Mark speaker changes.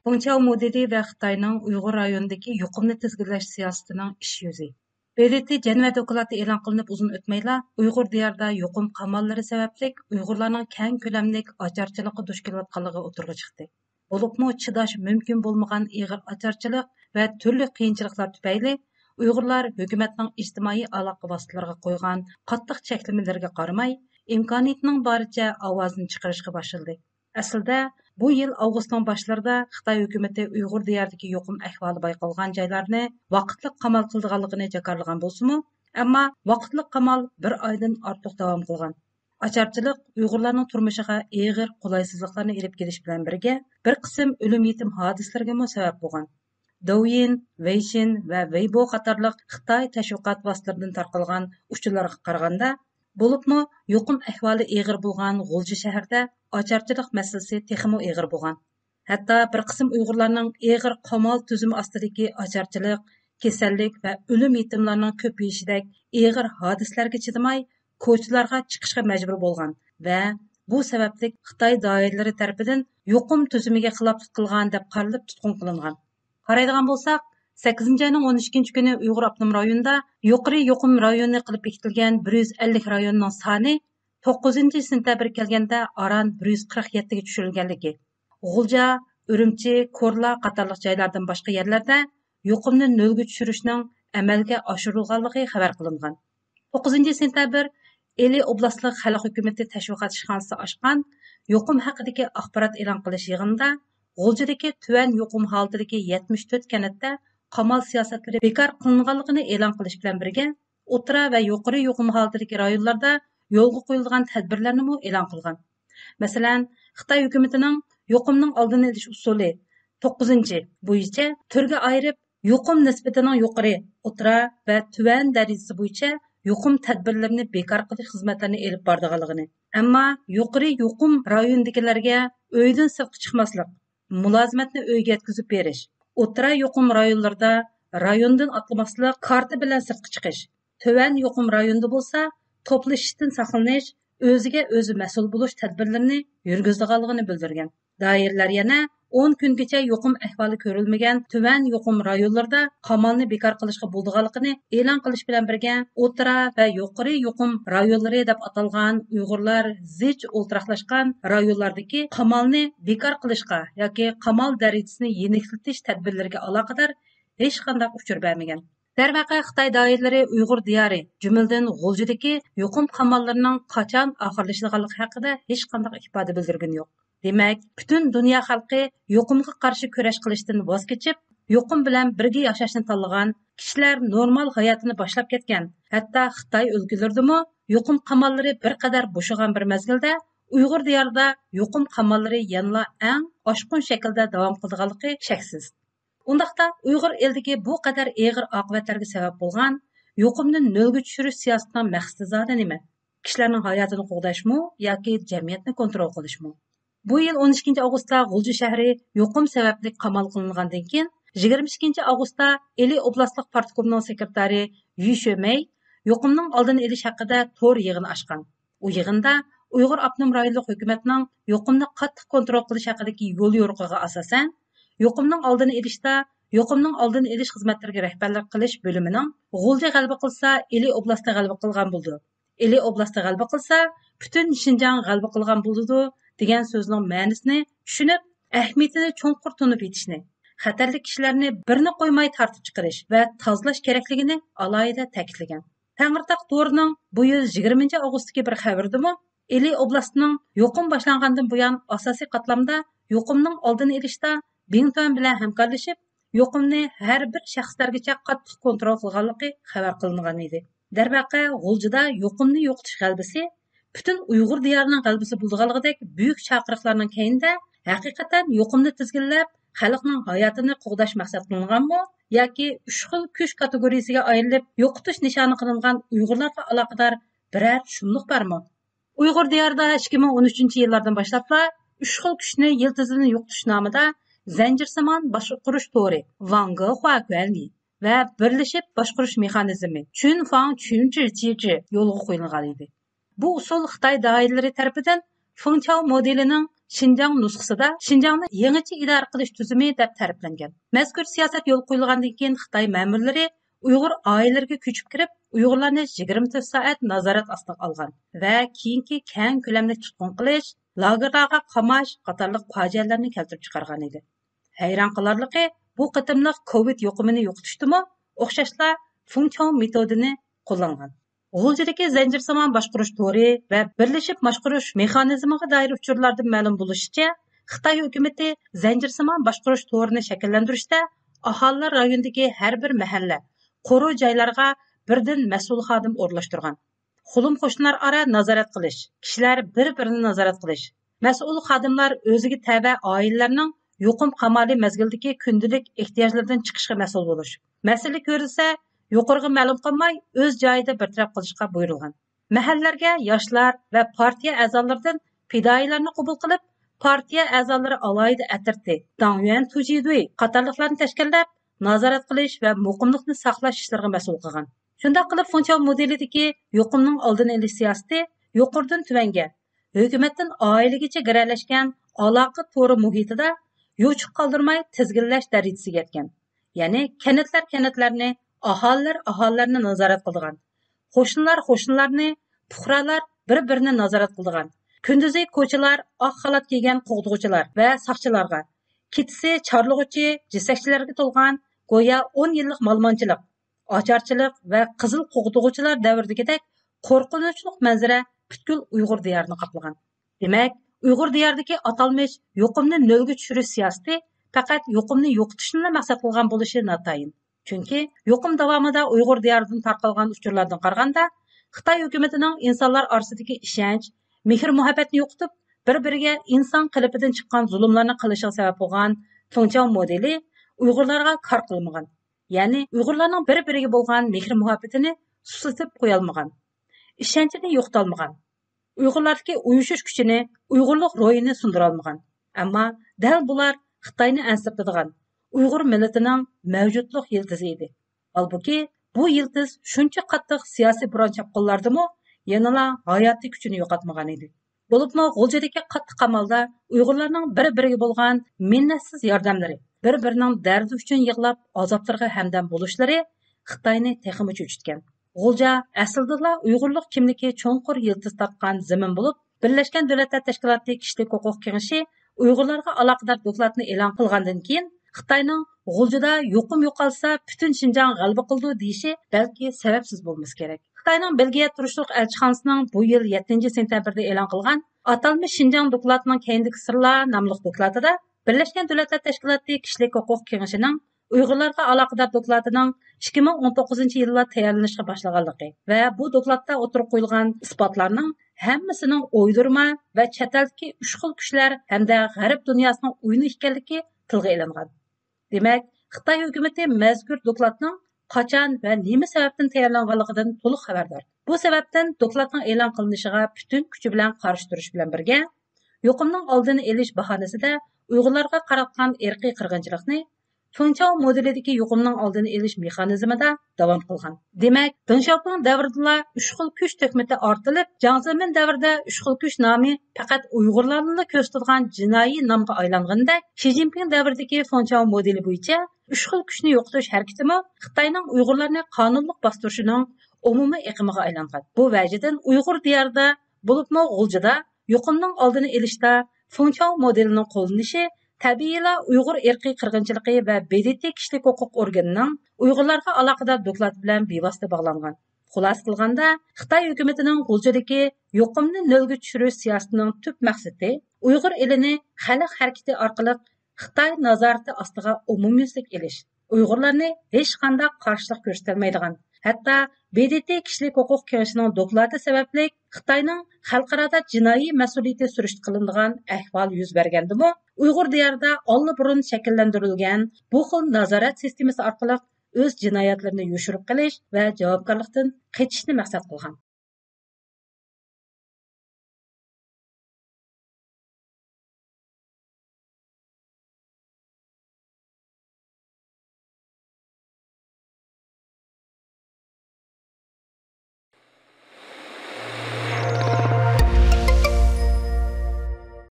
Speaker 1: Фыңчау modeli və Xitayning Uyğur rayonidagi yuqumni tizginlash siyosatining ish yuzi. BRT Ceneva doklati e'lon qilinib uzun o'tmayla Uyğur diyorida yuqum qamollari sababli Uyg'urlarning keng ko'lamlik ocharchilikqa duch kelayotganligi o'tirg'i chiqdi. Bo'libmi chidash mumkin bo'lmagan ig'ir ocharchilik va turli qiyinchiliklar tufayli Uyg'urlar hukumatning ijtimoiy aloqa vositalariga qo'ygan qattiq cheklamalarga qaramay, imkoniyatining boricha ovozini chiqarishga boshladi. Aslida bu yil avgustning boshlarida Xitoy hukumati Uyg'ur diyoridagi yuqum ahvoli bayqalgan joylarni vaqtli qamal qilganligini jakarlagan bo'lsa-mu, ammo vaqtli qamal bir oydan ortiq davom qilgan. Ocharchilik Uyg'urlarning turmushiga og'ir qulaysizliklarni olib kelish bilan birga bir qism o'lim yetim hodislariga sabab bo'lgan. Douyin, Weixin va Weibo qatorliq Xitoy tashviqot vositalaridan tarqalgan uchurlarga qaraganda, bo'libmi yuqum ahvoli og'ir bo'lgan G'ulji shahrida ocharchilik masalasi texmo og'ir bo'lgan. Hatto bir qism Uyg'urlarning og'ir qamal tuzumi ostidagi ocharchilik, kasallik va o'lim yetimlarning ko'payishidek og'ir hodislarga chidamay, ko'chalarga chiqishga majbur bo'lgan va bu sababli Xitoy doiralari tomonidan yuqum tuzumiga xiloflik qilgan deb qaralib tutqun qilingan. Qaraydigan bo'lsak, 8 ayning 12 kuni Uyg'ur avtonom rayonida yuqori yuqum rayoni qilib bekitilgan 150 rayonning soni 9-sentabr kelganda aran 147 ga tushirilganligi. G'ulja, Urumchi, Korla qatorliq joylardan boshqa yerlarda yuqumni nolga tushirishning amalga oshirilganligi xabar qilingan. 9-sentabr Eli oblastlik xalq hukumati tashviqot ishxonasi ochgan yuqum haqidagi axborot e'lon qilish yig'inida G'uljadagi tuvan yuqum holatidagi 74 kanatda qamal siyosatlari bekor qilinganligini e'lon qilish bilan birga, o'tira va yuqori yuqum holatidagi rayonlarda yo'lga qo'yilgan tadbirlarni e'lon qilgan. Masalan, Xitoy hukumatining yuqumning oldini olish usuli 9 bo'yicha turga ayirib, yuqum nisbatining yuqori, o'tira va tuvan darajasi bo'yicha yuqum tadbirlarini bekor qilish xizmatlarini elib bordiganligini. Ammo yuqori yuqum rayonidagilarga uydan sirtqa chiqmaslik, mulozimatni uyga yetkazib berish, o'tira yuqum rayonlarida rayondan atlamaslik, karta bilan sirtqa chiqish, tuvan yuqum rayonida bo'lsa to'plashishdan saqlanish, o'ziga o'zi mas'ul bo'lish tadbirlarini yurgizdiganligini bildirgan. Doiralar yana 10 kungacha yuqum ahvoli ko'rilmagan tuvan yuqum rayonlarida qamalni bekor qilishga bo'ldiganligini e'lon qilish bilan birga, o'tira va yuqori yuqum rayonlari deb atalgan Uyg'urlar zich o'ltiraqlashgan rayonlardagi qamalni bekor qilishga yoki qamal darajasini yeniklatish tadbirlariga aloqador hech qanday uchur bermagan. Darvaqa Xitoy doiralari Uyg'ur diyori, jumladan G'uljidagi yuqum qamallarining qachon oxirlashadiganligi haqida hech qanday ifoda bildirgani yo'q. Demak, butun dunyo xalqi yuqumga qarshi kurash qilishdan voz kechib, yuqum bilan birga yashashni tanlagan, kishilar normal hayotini boshlab ketgan. Hatto Xitoy o'lkalarida yuqum qamallari bir qadar bo'shagan bir mezgilda Uyg'ur diyorida yuqum qamallari yanla eng oshqun shaklda davom qilganligi shaksiz. Undaqda Uyg'ur eldagi bu qadar og'ir oqibatlarga sabab bo'lgan yuqumni nolga tushirish siyosatining maqsadi zodi nima? Kishilarning hayotini qo'g'dashmi yoki jamiyatni kontrol qilishmi? Bu yil 12 avgustda G'ulji shahri yuqum sababli qamal qilingandan keyin 22 avgustda Eli oblastlik partkomining sekretari Yu Shomey yuqumning oldini olish haqida to'r yig'ini ochgan. U yig'inda Uyg'ur avtonom rayonlik hukumatining yuqumni qattiq kontrol qilish haqidagi yo'l yo'riqiga asosan yuqumning oldini olishda yuqumning oldini olish xizmatlariga rahbarlik qilish bo'limining G'ulji g'alaba qilsa, Eli oblasti g'alaba qilgan bo'ldi. Eli oblasti g'alaba qilsa, butun Xinjiang g'alaba qilgan bo'ldi degan so'zning ma'nosini tushunib, ahamiyatini cho'nqur tunib yetishni, xatarli kishilarni birni qo'ymay tartib chiqarish va tozalash kerakligini alohida ta'kidlagan. Tangirtaq to'rining bu yil 20 avgustdagi bir xabardimi, Eli oblastining yuqum boshlangandan buyon asosiy qatlamda yuqumning oldini olishda Bingtuan bilan hamkorlashib, yuqumni har bir shaxslargacha qattiq kontrol qilganligi xabar qilingan edi. Darvaqa G'uljida yuqumni yo'qotish g'albasi butun Uyg'ur diyorining g'albasi bo'lganligidek buyuk chaqiriqlarning keyinda haqiqatan yuqumni tizginlab, xalqning hayotini qo'g'dash maqsad qilinganmi yoki 3 xil kuch kategoriyasiga ayrilib yo'qotish nishoni qilingan Uyg'urlarga aloqador biror shumliq bormi? Uyg'ur diyorida 2013-yillardan boshlabla 3 xil kuchni yiltizini yo'qotish nomida zanjirsimon boshqarish to'ri Wangge Huaquanli va birlashib boshqarish mexanizmi Chunfang Chunchi yo'lga qo'yilgan edi. Bu usul Xitoy doiralari tomonidan Fengchao modelining Шинжаң нұсқасында Шинжаңны yangicha idora qilish tuzumi deb ta'riflangan. Mazkur siyosat yo'l qo'yilgandan keyin Xitoy ma'murlari Uyg'ur oilalariga ko'chib kirib, Uyg'urlarni 24 soat nazorat ostiga olgan va keyingi keng ko'lamli tutqun qilish, lagerlarga qamash qatorliq fojialarni keltirib chiqargan edi. Hayron qolarligi, bu qitimliq COVID yuqumini yo'qitishdimi, o'xshashla Fungchong metodini qo'llangan. G'uljidagi zanjirsimon boshqarish to'ri va birlashib boshqarish mexanizmiga doir uchurlardan ma'lum bo'lishicha, Xitoy hukumati zanjirsimon boshqarish to'rini shakllantirishda aholi rayondagi har bir mahalla, qo'ru joylarga birdan mas'ul xodim o'rlashtirgan. Xulum qo'shnilar aro nazorat qilish, kishilar bir-birini nazorat qilish, mas'ul xodimlar o'ziga tava oilalarning yuqum qamali mazgildagi kundalik ehtiyojlardan chiqishga mas'ul bo'lish. Masala ko'rilsa, yuqoriga ma'lum qilmay o'z joyida bartaraf qilishga buyurilgan. Mahallalarga yoshlar va partiya a'zolaridan fidoyilarni qabul qilib, partiya a'zolari alohida atirti, Dangyuan Tujidui qatorliqlarni tashkillab, nazorat qilish va muqimlikni saqlash ishlariga mas'ul qilgan. Shunday qilib, Fungchong modelidagi yuqumning oldini olish siyosati yuqoridan tuvanga, hukumatdan oilagacha giralashgan aloqa to'ri muhitida yo'chiq qoldirmay tizginlash darajasiga yetgan. Ya'ni kanatlarni aholilarni nazorat qilgan. Qo'shnilarni, fuqarolar bir-birini nazorat qilgan. Kunduzi ko'chalar oq xalat kiygan qo'g'dug'uchilar va saqchilarga, ketisi chorlug'uchi, jisakchilarga to'lgan go'yo 10 yillik malmonchilik, ocharchilik va qizil qo'g'dug'uchilar davridagidek qo'rqinchli manzara butkul Uyg'ur diyorini qoplagan. Demak, Uyg'ur diyoridagi atalmish yuqumni nolga tushirish siyosati faqat yuqumni yo'qotishni maqsad qilgan bo'lishi notayin. Chunki yuqum davomida Uyg'ur diyoridan tarqalgan uchurlardan qaraganda, Xitoy hukumatining insonlar orasidagi ishonch, mehr-muhabbatni yo'qotib, bir-biriga inson qilipidan chiqqan zulmlarni qilishiga sabab bo'lgan Fungchong modeli Uyg'urlarga kor qilmagan. Ya'ni Uyg'urlarning bir-biriga bo'lgan mehr-muhabbatini susitib qo'ya olmagan. Ishonchini yo'qotolmagan. Uyg'urlardagi uyushish kuchini, Uyg'urlik ro'yini sundira olmagan. Ammo dal bular Xitoyni ansirtadigan Uyg'ur millatining mavjudlik yildizi edi. Halbuki bu yildiz shuncha qattiq siyosiy biron chapqinlardimi, yanala hayotiy kuchini yo'qotmagan edi. Bo'libmi G'uljidagi qattiq qamalda Uyg'urlarning bir-biriga bo'lgan minnatsiz yordamlari, bir-birining dardi uchun yig'lab azoblarga hamdam bo'lishlari Xitoyni texmi cho'chitgan. G'ulja aslida Uyg'urlik kimligi cho'nqur yildiz topgan zamin bo'lib, Birlashgan Davlatlar Tashkiloti Kishilik huquq kengashi Uyg'urlarga aloqador dokladni e'lon qilgandan keyin Xitoyning G'uljida yuqum yo'qolsa butun Shinjang g'alaba qildi deyishi balki sababsiz bo'lmasa kerak. Xitoyning Belgiya turishliq elchixonasining bu yil 7 sentyabrda e'lon qilgan atalmish Shinjang dokladining keyindagi sirlar nomli dokladida Birlashgan Davlatlar Tashkiloti Kishilik huquq kengashining Uyg'urlarga aloqador dokladining 2019-yilda tayyorlanishga boshlaganligi va bu dokladda o'tirib qo'yilgan isbotlarning hammasining o'ydirma va chet eldagi uch xil kuchlar hamda g'arb dunyosining o'yini ekanligi tilga ilingan. Demak, Xitoy hukumati mazkur dokladning qachon va nima sababdan tayyorlanganligidan to'liq xabardor. Bu sababdan dokladning e'lon qilinishiga butun kuchi bilan qarshi turish bilan birga, yuqumning oldini olish bahonasida Uyg'urlarga qaratgan irqiy qirg'inchilikni Fungchong modelidagi yuqumning oldini olish mexanizmida davom qilgan. Demak, Deng Xiaoping davrida uch xil kuch to'kmati ortilib, Jiang Zemin davrida uch xil kuch nomi faqat Uyg'urlarni ko'rsatgan jinoiy nomga aylanganda, Xi Jinping davridagi Fungchong modeli bo'yicha uch xil kuchni yo'qotish harakatimi Xitoyning Uyg'urlarni qonunliq bostirishining umumiy iqimiga aylangan. Bu vajidan Uyg'ur diyorida bo'libmi G'uljida yuqumning oldini olishda Fungchong modelining qo'llanishi tabiiyla Uyg'ur irqiy qirg'inchiligi va BDT kishilik huquq organining Uyg'urlarga aloqador doklad bilan bevosita bog'langan. Xulosa qilganda, Xitoy hukumatining G'uljidagi yuqumni nolga tushirish siyosatining tub maqsadi Uyg'ur elini xalq harakati orqali Xitoy nazorati ostiga umumyuzlik elish. Uyg'urlarni hech qanday qarshilik ko'rsatilmaydigan, hatto BDT kishilik huquq kengashining dokladi sababli Xitoyning xalqaro jinoiy mas'uliyati surish qilinadigan ahvol yuz bergandimi, Uyg'ur diyorida allburun shakllantirilgan bu xil nazorat sistemasi orqali o'z jinoyatlarini yoshirib qilish va javobgarlikdan qechishni maqsad qilgan.